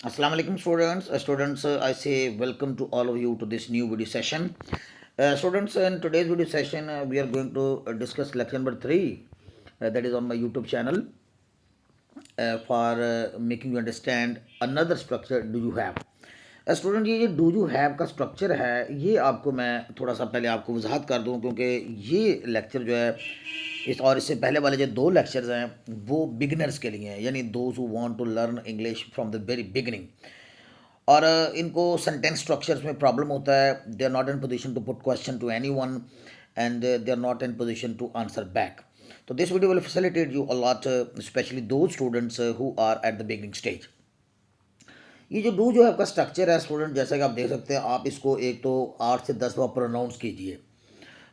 Assalamu alaikum students. I say welcome to all of you to this new video session. Students, in today's video session, we are going to discuss lecture number 3 that is on my YouTube channel for making you understand another structure do you have. Student ये do you have का structure है ये आपको मैं थोड़ा सा पहले आपको वजाहत कर दूं क्योंकि ये लेक्चर जो है इस और इससे पहले वाले जो दो लेक्चर्स हैं वो बिगिनर्स के लिए हैं यानी those who want to learn English from the very beginning और इनको सेंटेंस स्ट्रक्चर्स में प्रॉब्लम होता है they are not in position to put question to anyone and they are not in position to answer back तो this video will facilitate you a lot specially those students who are at the beginning stage ये जो do जो है आपका structure है student जैसा कि आप देख सकते हैं आप इसको एक तो 8 से 10 बार प्रोनाउंस कीजिए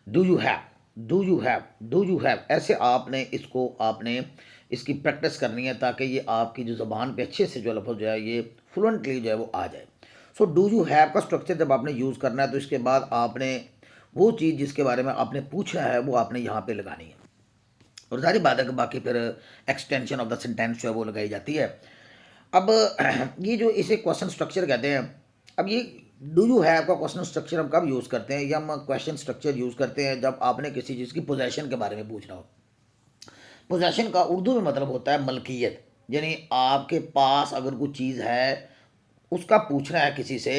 do you have do you have do you have ऐसे आपने इसकी प्रैक्टिस करनी है ताकि ये आपकी जो ज़बान पे अच्छे से जो लफ्ज़ जो है ये फ्लुएंटली जो है वो आ जाए सो डू यू हैव का स्ट्रक्चर जब आपने यूज़ करना है तो इसके बाद आपने वो चीज़ जिसके बारे में आपने पूछा है वो आपने यहाँ पे लगानी है और सारी बात है कि बाकी फिर एक्सटेंशन ऑफ द सेंटेंस जो है वो लगाई जाती है अब ये जो इसे क्वेश्चन स्ट्रक्चर कहते हैं अब ये डू यू हैव का क्वेश्चन स्ट्रक्चर हम कब यूज़ करते हैं या हम क्वेश्चन स्ट्रक्चर यूज़ करते हैं जब आपने किसी चीज़ की पोजेशन के बारे में पूछना हो पोजेशन का उर्दू में मतलब होता है मलकियत यानी आपके पास अगर कोई चीज़ है उसका पूछना है किसी से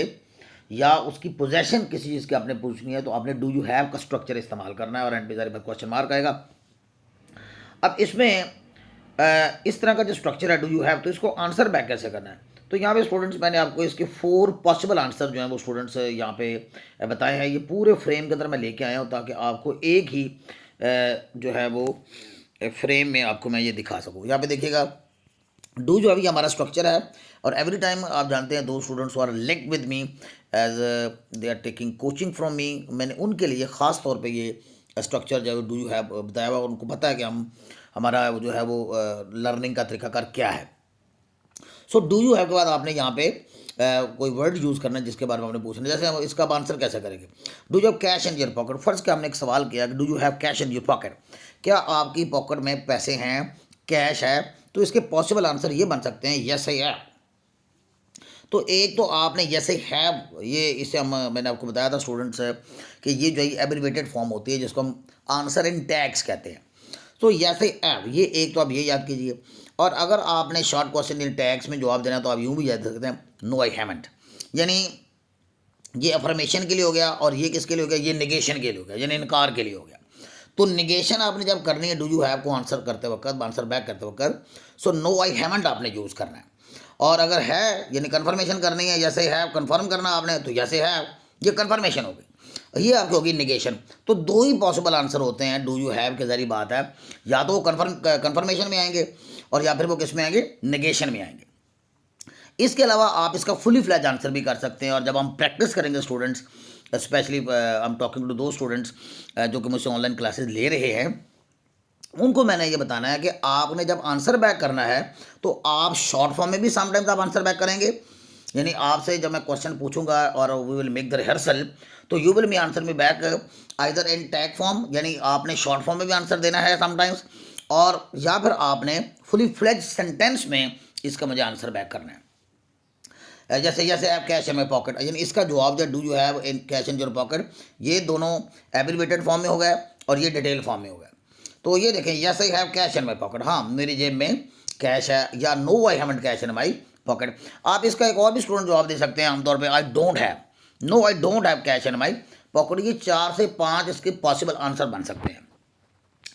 या उसकी पोजेशन किसी चीज़ की आपने पूछनी है तो आपने डू यू हैव का स्ट्रक्चर इस्तेमाल करना है और एंड पे सारे क्वेश्चन मार्क आएगा अब इसमें इस तरह का जो स्ट्रक्चर है डू यू हैव तो इसको आंसर बैक कैसे करना है तो यहाँ पे स्टूडेंट्स मैंने आपको इसके 4 पॉसिबल आंसर जो हैं वो स्टूडेंट्स यहाँ पे बताए हैं ये पूरे फ्रेम के अंदर मैं लेके आया हूँ ताकि आपको एक ही जो है वो फ्रेम में आपको मैं ये दिखा सकूँ यहाँ पे देखिएगा डू जो अभी हमारा स्ट्रक्चर है और एवरी टाइम आप जानते हैं दो students are link with me as they are taking coaching from me मैंने उनके लिए ख़ास तौर पे ये स्ट्रक्चर जो डू यू हैव बताया हुआ उनको पता है कि हमारा जो है वो लर्निंग का तरीकाकार क्या है सो डू यू हैव के बाद आपने यहाँ पे कोई वर्ड यूज़ करना है जिसके बारे में आपने पूछना है जैसे हम इसका आप आंसर कैसे करेंगे do you have cash in your pocket first क्या हमने एक सवाल किया कि do you have cash in your pocket क्या आपकी पॉकेट में पैसे हैं कैश है तो इसके पॉसिबल आंसर ये बन सकते हैं यस है तो एक तो आपने जैसे हैव ये इसे हम मैंने आपको बताया था स्टूडेंट्स कि ये जो है एब्रीवेटेड फॉर्म होती है जिसको हम आंसर इन टैग्स कहते हैं तो जैसे हैव ये एक तो आप ये याद कीजिए और अगर आपने शॉर्ट क्वेश्चन इन टैग्स में जवाब देना तो आप यूँ भी याद सकते हैं नो आई हैवंट यानी ये अफर्मेशन के लिए हो गया और ये किसके लिए हो गया ये निगेशन के लिए हो गया यानी इनकार के लिए हो गया तो निगेशन आपने जब करनी है डू यू हैव को आंसर करते वक्त आंसर बैक करते वक्त सो नो आई हैवंट आपने यूज़ करना है और अगर है यानी कन्फर्मेशन करनी है जैसे है कन्फर्म करना आपने तो जैसे है ये कन्फर्मेशन हो गई ये आपकी होगी निगेशन तो दो ही पॉसिबल आंसर होते हैं डू यू हैव के जरिए बात है या तो वो कन्फर्मेशन में आएंगे और या फिर वो किस में आएंगे निगेशन में आएंगे इसके अलावा आप इसका फुली फ्लैज आंसर भी कर सकते हैं और जब हम प्रैक्टिस करेंगे students specially I am talking to दो स्टूडेंट्स जो कि मुझसे ऑनलाइन क्लासेस ले रहे हैं उनको मैंने ये बताना है कि आपने जब आंसर बैक करना है तो आप शॉर्ट फॉर्म में भी समटाइम्स आप आंसर बैक करेंगे यानी आपसे जब मैं क्वेश्चन पूछूंगा और we will make the rehearsal तो you will me answer me back either in tag form यानी आपने शॉर्ट फॉर्म में भी आंसर देना है समटाइम्स और या फिर आपने फुली फ्लेज सेंटेंस में इसका मुझे आंसर बैक करना है जैसे जैसे आप कैश इन माई पॉकेट यानी इसका जवाब जो do you have in cash in your pocket ये दोनों एब्रीवेटेड फॉर्म में हो गए और ये डिटेल फॉर्म में हो गए तो ये देखें yes I have cash in my pocket हाँ मेरी जेब में कैश है या no I haven't cash in my pocket आप इसका एक और भी स्टूडेंट जवाब दे सकते हैं आमतौर पे I don't have no I don't have cash in my pocket ये 4 से 5 इसके पॉसिबल आंसर बन सकते हैं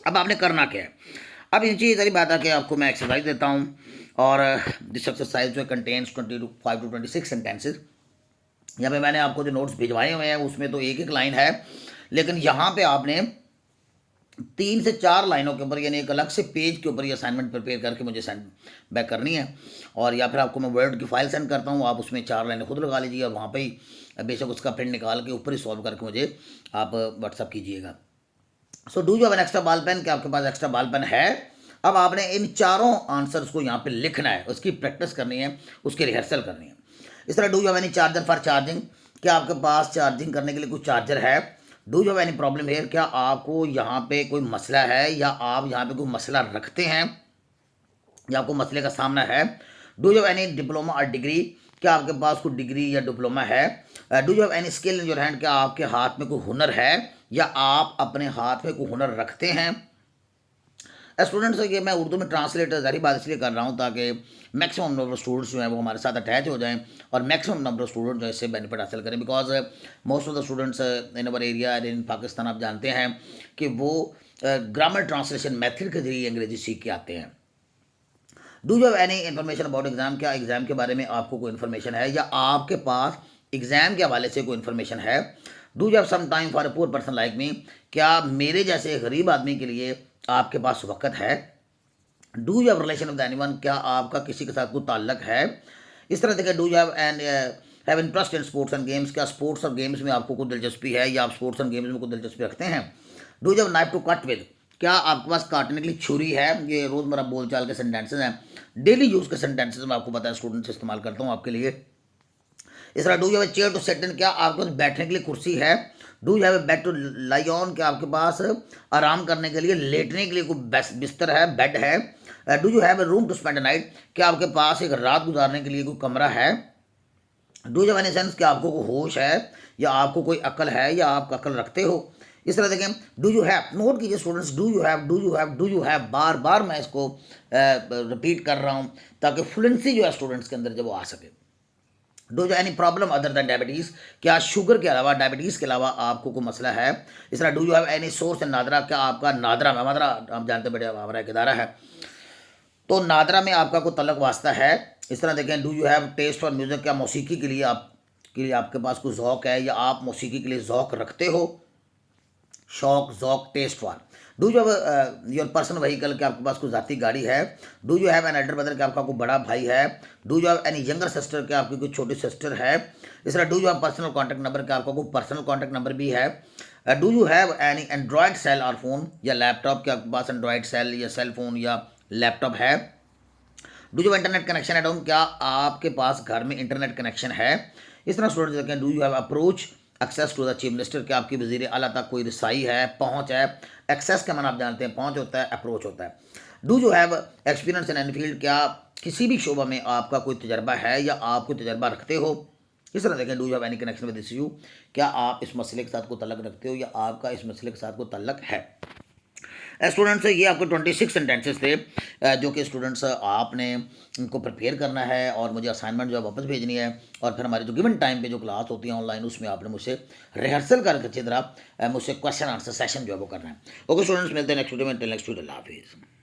अब आपने करना क्या है अब इन चीज़ सारी बात है कि आपको मैं एक्सरसाइज देता हूँ और दिस एक्सरसाइज जो कंटेन्स 25 to 26 सेंटेंसेज यहाँ पे मैंने आपको जो नोट्स भिजवाए हुए हैं उसमें तो एक एक लाइन है लेकिन यहाँ पे आपने 3 से 4 लाइनों के ऊपर यानी एक अलग से पेज के ऊपर ये असाइनमेंट प्रिपेयर करके मुझे सेंड बैक करनी है और या फिर आपको मैं वर्ड की फाइल सेंड करता हूँ आप उसमें 4 लाइनें खुद लगा लीजिए और वहाँ पे ही बेशक उसका प्रिंट निकाल के ऊपर ही सॉल्व करके मुझे आप व्हाट्सअप कीजिएगा so do you have an extra ball pen क्या आपके पास एक्स्ट्रा बॉल पेन है अब आपने इन चारों आंसर्स को यहाँ पे लिखना है उसकी प्रैक्टिस करनी है उसकी रिहर्सल करनी है इस तरह do you have any charger for charging क्या आपके पास चार्जिंग करने के लिए कुछ चार्जर है do you have any problem here क्या आपको यहाँ पे कोई मसला है या आप यहाँ पे कोई मसला रखते हैं या आपको मसले का सामना है do you have any diploma और डिग्री क्या आपके पास कोई डिग्री या डिप्लोमा है? Do you have any skill in your hand, क्या आपके हाथ में कोई हुनर है या आप अपने हाथ में कोई हुनर रखते हैं? स्टूडेंट्स, ये मैं उर्दू में ट्रांसलेट ज़ाहिर बात इसलिए कर रहा हूँ ताकि मैक्सिमम नंबर ऑफ स्टूडेंट्स जो हैं वो हमारे साथ अटैच हो जाएं और मैक्सिमम नंबर ऑफ स्टूडेंट जो है इससे बेनिफिट हासिल करें, because most of the students in our area in Pakistan आप जानते हैं कि वो ग्रामर ट्रांसलेशन मेथड के जरिए अंग्रेजी सीख के आते हैं। Do you have any information about exam, क्या एग्जाम के बारे में आपको कोई इन्फॉर्मेशन है या आपके पास एग्जाम के हवाले से कोई इन्फॉर्मेशन है? Do you have some time for a poor person like me, क्या मेरे जैसे गरीब आदमी के लिए आपके पास वक्त है? Do you have relation with anyone, क्या आपका किसी के साथ कोई ताल्लुक है? इस तरह देखिए, do you have interest in sports and games, क्या स्पोर्ट्स और गेम्स में आपको कोई दिलचस्पी है या आप स्पोर्ट्स एंड गेम्स में कोई दिलचस्पी रखते हैं? Do you have knife to cut with, क्या आपके पास काटने के लिए छुरी है? ये रोज़मर्रा बोलचाल के सेंटेंसेज हैं, डेली यूज़ के सेंटेंसेज मैं आपको पता है स्टूडेंट्स इस्तेमाल करता हूँ आपके लिए। इस तरह do you have chair to sit in, क्या आपके पास बैठने के लिए कुर्सी है? Do you have bed to lie on, क्या आपके पास आराम करने के लिए लेटने के लिए कोई बिस्तर है, बेड है? Do you have a room to spend night, क्या आपके पास एक रात गुजारने के लिए कोई कमरा है? Do you have any sense, क्या आपको कोई होश है या आपको कोई अक्ल है या आप अक्ल रखते हो? इस तरह देखें, डू यू हैव, नोट कीजिए students, do you have, do you have, do you have, बार बार मैं इसको रिपीट कर रहा हूँ ताकि फ्लुएंसी जो है स्टूडेंट्स के अंदर जब वो आ सके। Do you any problem other than diabetes, क्या शुगर के अलावा, डायबिटीज़ के अलावा आपको कोई मसला है? इस तरह do you have any source इन नादरा, क्या आपका नादरा में, नादरा आप जानते बड़े हमारा एक इदारा है, तो नादरा में आपका कोई तलक वास्ता है? इस तरह देखें, do you have taste for music, क्या मौसीकी के लिए आपके पास कोई ज़ौक़ है या आप मौसीकी के लिए ज़ौक़ रखते हो? शौक, ज़ौक़, taste for. Do you have your personal vehicle, क्या आपके पास कोई ज़ाती गाड़ी है? Do you have an elder brother, क्या आपका कोई बड़ा भाई है? Do you have any younger sister, क्या आपकी कोई छोटी सिस्टर है? इस तरह do you have personal contact number, क्या आपका कोई पर्सनल कॉन्टैक्ट नंबर भी है? Do you have any Android cell और फ़ोन या लैपटॉप, क्या आपके पास एंड्रॉयड सेल या सेल फ़ोन या लैपटॉप है? Do you internet connection at home, क्या आपके पास घर में इंटरनेट कनेक्शन है? इस तरह स्टूडेंट्स देखें, do you have approach access to the chief minister, क्या आपकी वज़ीर आला तक कोई रसाई है, पहुँच है? एक्सेस का माना आप जानते हैं, पहुँच होता है, अप्रोच होता है। Do you have experience in any field, क्या किसी भी शोबा में आपका कोई तजर्बा है या आप कोई तजर्बा रखते हो? इस तरह देखें, do you have any connection with this issue, क्या आप इस मसले के साथ कोई तल्लक रखते हो या आपका इस मसले के साथ कोई तल्लक है? स्टूडेंट्स, ये आपके 26 सेंटेंसेस थे जो कि स्टूडेंट्स आपने इनको प्रिपेयर करना है और मुझे असाइनमेंट जो है वापस भेजनी है और फिर हमारे जो गिवन टाइम पे जो क्लास होती है ऑनलाइन उसमें आपने मुझसे रिहर्सल करके अच्छी तरह मुझसे क्वेश्चन आंसर सेशन जो है वो करना है। ओके स्टूडेंट्स, मिलते हैं नेक्स्ट वीडियो में। टिल नेक्स्ट वीडियो, अल्लाह हाफिज़।